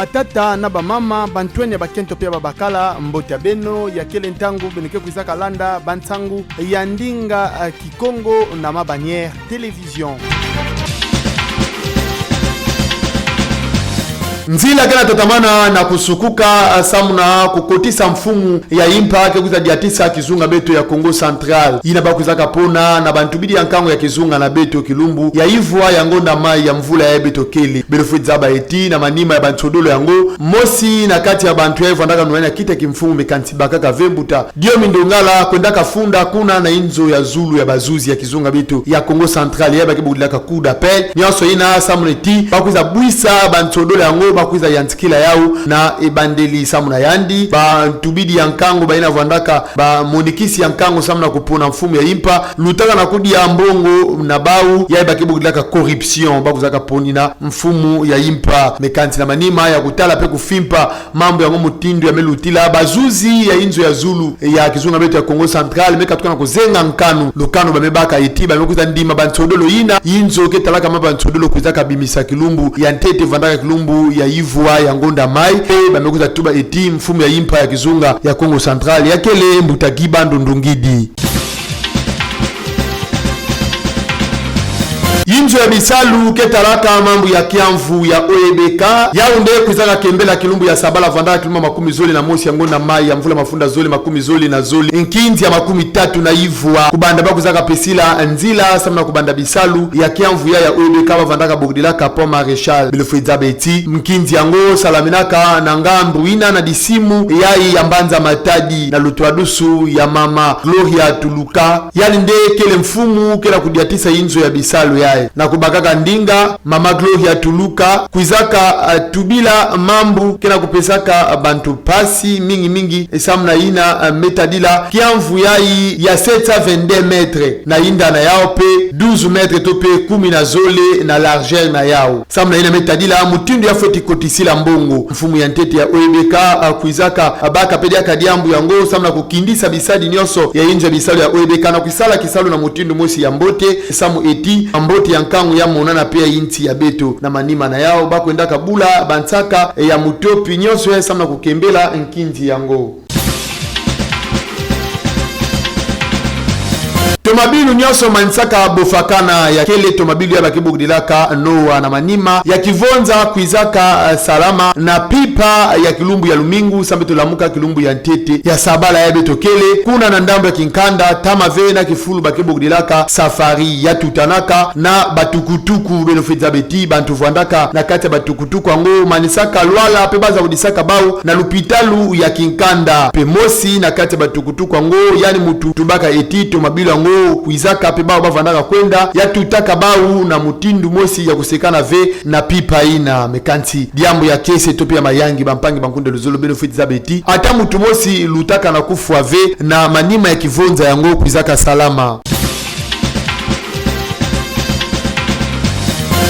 batata na bamama bantwenya bakento pia babakala mbota beno ya kele ntangu beneke kuizaka landa bantsangu ya ndinga Kikongo na mabanière télévision. Nzila kena tatamana na kusukuka samuna kukotisa mfumu ya impa kekuza diatisa kizunga beto ya Kongo Central. Ina bakuzaka pona na bantubidi ya nkango ya kizunga na beto kilumbu ya ivwa ya ngonda mai ya mvula ya beto kele. Belofuit zaba eti na manima ya bantodolo yango. Mosi na kati ya bantu ya hivwa ndaka nuena kita kimfumu mekantibaka kavembuta. Dio mindongala kwendaka funda kuna na inzo ya zulu ya bazuzi ya kizunga beto ya Kongo Central. Ya baki bugulaka coup d'appel. Nyanso ina samuneti bakuza buisa bantodolo yango bakuiza yantikila yao na ebandeli samuna yandi bantubidi ya nkango baina vandaka ba monikisi ya nkango samuna kupona mfumu ya impa lutaka na kudi ya mbongo na bau ya bakibugilaka corruption bakuzaka poni na mfumu ya impa mekanti na manima ya kutala pe kufimpa mambo ya mutindo ya melutila bazuzi ya inzo ya zulu ya kizunga beto ya Kongo Central meka tukana kuzenga nkanu lukano bamebaka eti bamekuza ndima bantodolo ina inzo ketalaka mabantodolo kuzaka bimisa kilumbu ya ntete vandaka kilumbu ya ivwa ya ngonda mai bamekuza tuba eti mfumu ya impa ya kizunga ya Kongo Central yakele mbutagiba ndundungidi. Inzo ya bisalu ketalaka mambu ya kiamvu ya OEBK yaunde kuizaka kembela kilumbu ya sabala vandaka kilumba makumi zoli na mosi ya ngonda mai ya mvula mafunda zoli makumi zoli na zoli nkinzi ya makumi tatu na ivwa kubanda bakuzaka pesila nzila samna kubanda bisalu ya kiamvu ya OEBK vandaka bogdilaka po marechal bilofuiza beti mkinzi yango salaminaka na ngambu ina na disimu yai ya mbanza matadi na lutwadusu ya mama Gloria Tuluka yani nde kele mfumu kela kudiatisa inzo ya bisalu yae na kubakaka ndinga mama Gloria Tuluka kuizaka tubila mambu kena kupesaka bantu pasi mingi esamna ina metadila kiamvu yai ya 722 metre na inda na yao pe 12 metre to pe 10 na zole na largeur na yao samna ina metadila mutindo ya foti kotisila mbongo mfumu ya ntete ya OEBK kuizaka baka pedia kadiambu yango samna kukindisa bisadi nyoso ya inja bisalu ya OEBK na kuisala kisalu na mutindo mosi ya mbote samu eti mbote ya nkangu ya monana pia inti ya beto na manima na yao bakwenda kabula bansaka ya mutopi nyoso ya samna kukembela nkinzi yango. Tomabilu nyoso mansaka bofakana ya kele tomabilu ya bakibugdilaka noa na manima ya kivonza kuizaka salama na pipa ya kilumbu ya lumingu sambeto lamuka kilumbu ya ntete ya sabala ya beto kele kuna na ndambo ya kinkanda tamave na kifulu bakibugdilaka safari ya tutanaka na batukutuku benofedza beti bantu vandaka na kati ya batukutuku ango manisaka lwala pe baza kudisaka bau na lupitalu ya kinkanda pe mosi na kati ya batukutuku ango yani mutu tubaka eti tomabilu ango kuizaka pe bao bavandaka kwenda ya tutaka bau na mutindu mosi ya kusekana ve na pipa ina mekanti diambo ya kese topi ya mayangi bampangi bankunde luzolo benefit zabeti ata mutu mosi lutaka na kufwa ve na manima ya kivonza yango kuizaka salama.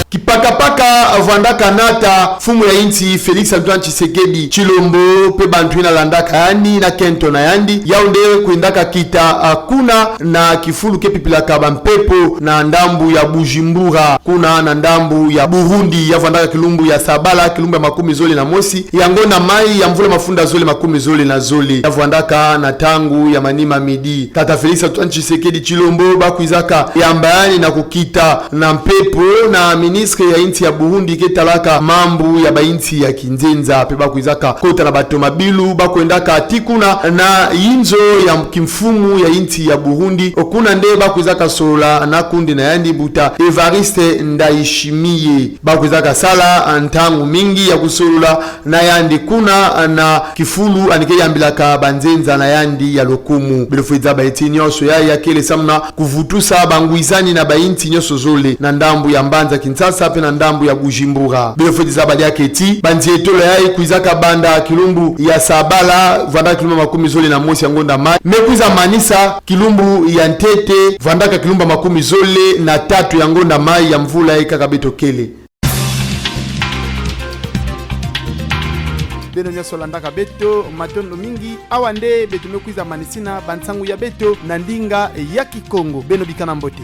Kipakapaka vandaka nata fumu ya inti Felix Antoine Tshisekedi Chilombo pe bantu ina landaka yandi na kento na yandi yaunde kuindaka kita kuna na kifulu kepipilaka bampepo na ndambu ya Bujumbura kuna na ndambu ya Burundi ya vandaka kilumbu ya sabala kilumbu ya makumi zoli na mosi yango na mai ya mvula mafunda zoli makumi zoli na zoli ya vandaka na tangu ya manima midi tata Felix Antoine Tshisekedi Chilombo bakuizaka ya mbayani na kukita na mpepo na ministre ya inti ya Burundi ketalaka mambu ya bainti ya kinzenza pe bakuizaka kota na batomabilu bakwendaka tikuna na inzo ya kimfumu ya inti ya Burundi okuna nde bakuizaka solola na kundi na yandi buta Evariste Ndayishimiye bakuizaka sala ntangu mingi ya kusolola na yandi kuna na kifulu anike yambilaka banzenza na yandi ya lokumu bilofuiza baiti nyoso ya kele samna kuvutusa banguizani na bainti nyoso zole na ndambu ya mbanza Kinshasa pe na ndambu ya Bujumbura bilofetiza bali yake ti banzietolo yai kuizaka banda kilumbu ya sabala vanda kilumba makumi zoli na mosi ya ngonda mai mekuiza manisa kilumbu ya ntete vandaka kilumba makumi zole na tatu ya ngonda mai ya mvula ikaka betokele beno nyoso landaka beto matondo mingi awande beto mekuiza manisina bansangu ya beto na ndinga ya Kikongo beno bikana mbote.